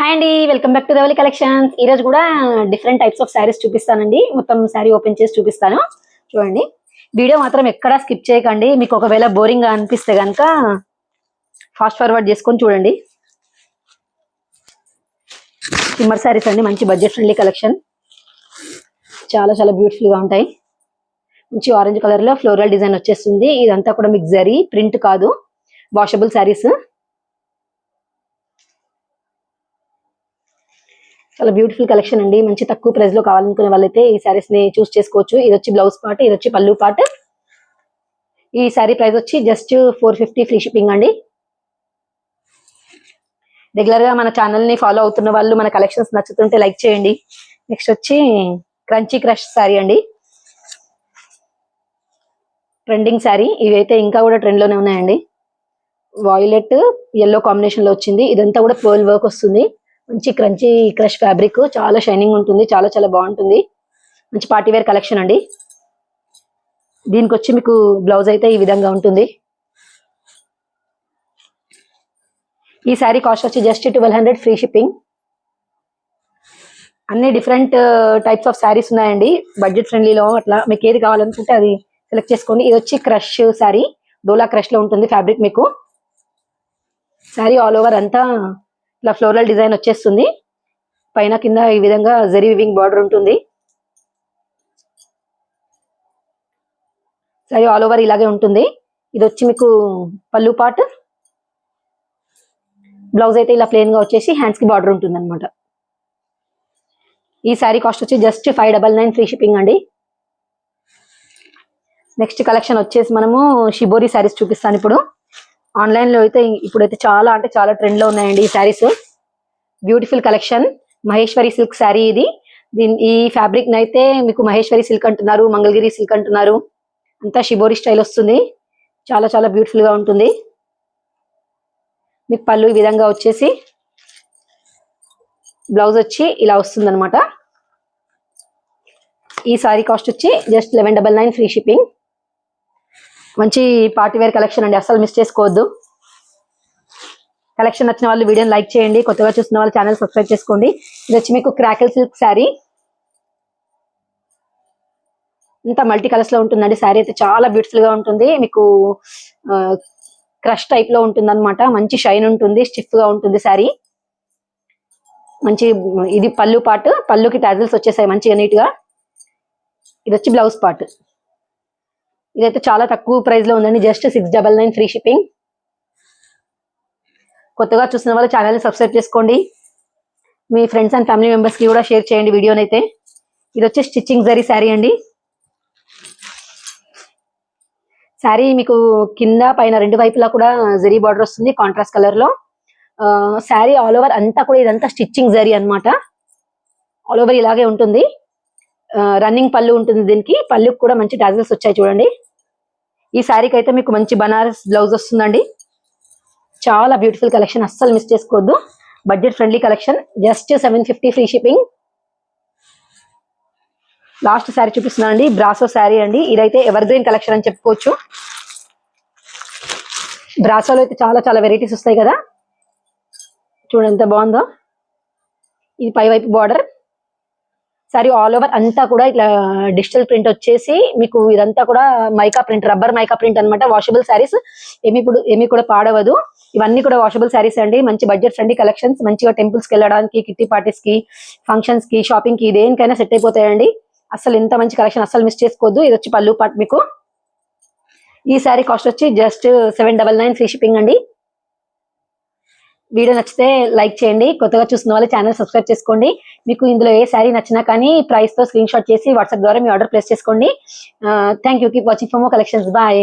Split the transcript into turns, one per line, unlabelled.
Hi అండి, welcome back to ధవళి collections. ఈ రోజు కూడా డిఫరెంట్ టైప్స్ ఆఫ్ శారీస్ చూపిస్తానండి. మొత్తం శారీ ఓపెన్ చేసి చూపిస్తాను. చూడండి, వీడియో మాత్రం ఎక్కడా స్కిప్ చేయకండి. మీకు ఒకవేళ బోరింగ్ గా అనిపిస్తే కనుక ఫాస్ట్ ఫార్వర్డ్ చేసుకొని చూడండి. సిమ్మర్ శారీస్ అండి, మంచి బడ్జెట్ ఫ్రెండ్లీ కలెక్షన్. చాలా చాలా బ్యూటిఫుల్ గా ఉంటాయి. మంచి ఆరెంజ్ కలర్ లో ఫ్లోరల్ డిజైన్ వచ్చేస్తుంది. ఇదంతా కూడా మీకు జరీ ప్రింట్ కాదు, వాషబుల్ శారీస్. చాలా బ్యూటిఫుల్ కలెక్షన్ అండి. మంచి తక్కువ ప్రైస్ లో కావాలనుకునే వాళ్ళైతే ఈ సారీస్ ని చూస్ చేసుకోవచ్చు. ఇది వచ్చి బ్లౌజ్ పార్ట్, ఇది వచ్చి పళ్ళు పార్ట్. ఈ సారీ ప్రైస్ వచ్చి జస్ట్ 450 ఫ్రీ షిప్పింగ్ అండి. రెగ్యులర్ గా మన ఛానల్ ని ఫాలో అవుతున్న వాళ్ళు మన కలెక్షన్స్ నచ్చుతుంటే లైక్ చేయండి. నెక్స్ట్ వచ్చి క్రంచీ క్రష్ సారీ అండి, ట్రెండింగ్ సారీ. ఇవైతే ఇంకా కూడా ట్రెండ్ లోనే ఉన్నాయండి. వాయిలెట్ ఎల్లో కాంబినేషన్ లో వచ్చింది. ఇదంతా కూడా పర్ల్ వర్క్ వస్తుంది. మంచి క్రంచీ క్రష్ ఫ్యాబ్రిక్, చాలా షైనింగ్ ఉంటుంది, చాలా చాలా బాగుంటుంది. మంచి పార్టీ వేర్ కలెక్షన్ అండి. దీనికి వచ్చి మీకు బ్లౌజ్ అయితే ఈ విధంగా ఉంటుంది. ఈ శారీ కాస్ట్ వచ్చి జస్ట్ 1200 ఫ్రీ షిప్పింగ్. అన్ని డిఫరెంట్ టైప్స్ ఆఫ్ శారీస్ ఉన్నాయండి. బడ్జెట్ ఫ్రెండ్లీలో అట్లా మీకు ఏది కావాలనుకుంటే అది సెలెక్ట్ చేసుకోండి. ఇది వచ్చి క్రష్ శారీ, డోలా క్రష్ లో ఉంటుంది ఫ్యాబ్రిక్. మీకు శారీ ఆల్ ఓవర్ అంతా ఇట్లా ఫ్లోరల్ డిజైన్ వచ్చేస్తుంది. పైన కింద ఈ విధంగా జరీ వివింగ్ బార్డర్ ఉంటుంది. శారీ ఆల్ ఓవర్ ఇలాగే ఉంటుంది. ఇది వచ్చి మీకు పళ్ళు పార్ట్, బ్లౌజ్ అయితే ఇలా ప్లెయిన్ గా వచ్చేసి హ్యాండ్స్ కి బార్డర్ ఉంటుంది అనమాట. ఈ శారీ కాస్ట్ వచ్చి జస్ట్ 599 ఫ్రీ షిప్పింగ్ అండి. నెక్స్ట్ కలెక్షన్ వచ్చేసి మనము షిబోరి శారీస్ చూపిస్తాను ఇప్పుడు. ఆన్లైన్ లో అయితే ఇప్పుడైతే చాలా అంటే చాలా ట్రెండ్ లో ఉన్నాయండి ఈ saris. Beautiful collection, Maheshwari silk sari ఇది. ఈ ఫ్యాబ్రిక్ అయితే మీకు మహేశ్వరి సిల్క్ అంటున్నారు, మంగళగిరి సిల్క్ అంటున్నారు. అంతా షిబోరి స్టైల్ వస్తుంది. చాలా చాలా బ్యూటిఫుల్ గా ఉంటుంది. మీకు పళ్ళు ఈ విధంగా వచ్చేసి బ్లౌజ్ వచ్చి ఇలా వస్తుంది అనమాట. ఈ సారీ కాస్ట్ వచ్చి జస్ట్ 1199 ఫ్రీ షిప్పింగ్. మంచి పార్టీ వేర్ కలెక్షన్ అండి, అస్సలు మిస్ చేసుకోవద్దు. కలెక్షన్ నచ్చిన వాళ్ళు వీడియోని లైక్ చేయండి. కొత్తగా చూస్తున్న వాళ్ళు ఛానల్ సబ్స్క్రైబ్ చేసుకోండి. ఇది వచ్చి మీకు క్రాకిల్ సిల్క్ శారీ, ఇంత మల్టీ కలర్స్ లో ఉంటుందండి. శారీ అయితే చాలా బ్యూటిఫుల్ గా ఉంటుంది. మీకు క్రష్ టైప్ లో ఉంటుంది అనమాట. మంచి షైన్ ఉంటుంది, స్టిఫ్ గా ఉంటుంది శారీ. మంచి ఇది పళ్ళు పార్ట్, పళ్ళుకి టాజిల్స్ వచ్చేసాయి మంచిగా నీట్ గా. ఇది వచ్చి బ్లౌజ్ పార్ట్. ఇదైతే చాలా తక్కువ ప్రైస్ లో ఉందండి, జస్ట్ 699 ఫ్రీ షిప్పింగ్. కొత్తగా చూసిన వాళ్ళు ఛానల్ సబ్స్క్రైబ్ చేసుకోండి. మీ ఫ్రెండ్స్ అండ్ ఫ్యామిలీ మెంబర్స్ కి కూడా షేర్ చేయండి వీడియోని అయితే. ఇది వచ్చి స్టిచ్చింగ్ జరీ శారీ అండి. శారీ మీకు కింద పైన రెండు వైపులా కూడా జరీ బార్డర్ వస్తుంది కాంట్రాస్ట్ కలర్ లో. శారీ ఆల్ ఓవర్ అంతా కూడా ఇదంతా స్టిచ్చింగ్ జరీ అన్నమాట. ఆల్ ఓవర్ ఇలాగే ఉంటుంది. రన్నింగ్ పళ్ళు ఉంటుంది. దీనికి పళ్ళుకి కూడా మంచి టాజిల్స్ వచ్చాయి చూడండి. ఈ శారీకి అయితే మీకు మంచి బనారస్ బ్లౌజ్ వస్తుందండి. చాలా బ్యూటిఫుల్ కలెక్షన్, అస్సలు మిస్ చేసుకోవద్దు. Budget friendly collection, just 750 free shipping. Last sari చూపిస్తున్నాను అండి, బ్రాసో శారీ అండి. ఇదైతే ఎవర్ గ్రీన్ కలెక్షన్ అని చెప్పుకోవచ్చు. బ్రాసోలో అయితే చాలా చాలా వెరైటీస్ వస్తాయి కదా. చూడండి ఎంత బాగుందో. ఇది పై వైపు బార్డర్. శారీ ఆల్ ఓవర్ అంతా కూడా ఇట్లా డిజిటల్ ప్రింట్ వచ్చేసి మీకు ఇదంతా కూడా mica print, rubber mica print అనమాట. వాషబుల్ శారీస్, ఏమి కూడా పాడవదు. ఇవన్నీ కూడా వాషబుల్ శారీస్ అండి. మంచి బడ్జెట్ ఫ్రెండ్లీ కలెక్షన్స్. మంచిగా టెంపుల్స్ కి వెళ్ళడానికి, కిట్టి పార్టీస్ కి, ఫంక్షన్స్ కి, షాపింగ్ కి, దేనికైనా సెట్ అయిపోతాయండి. అసలు ఇంత మంచి కలెక్షన్ అసలు మిస్ చేసుకోవద్దు. ఇది వచ్చి పళ్ళు పార్ట్. మీకు ఈ శారీ కాస్ట్ వచ్చి జస్ట్ 799 ఫ్రీ షిప్పింగ్ అండి. వీడియో నచ్చితే లైక్ చేయండి. కొత్తగా చూసిన వాళ్ళు ఛానల్ సబ్స్క్రైబ్ చేసుకోండి. మీకు ఇందులో ఏ శారీ నచ్చినా కానీ ప్రైస్ తో స్క్రీన్ షాట్ చేసి వాట్సాప్ ద్వారా మీ ఆర్డర్ ప్లేస్ చేసుకోండి. Thank you. Keep watching for more collections. Bye.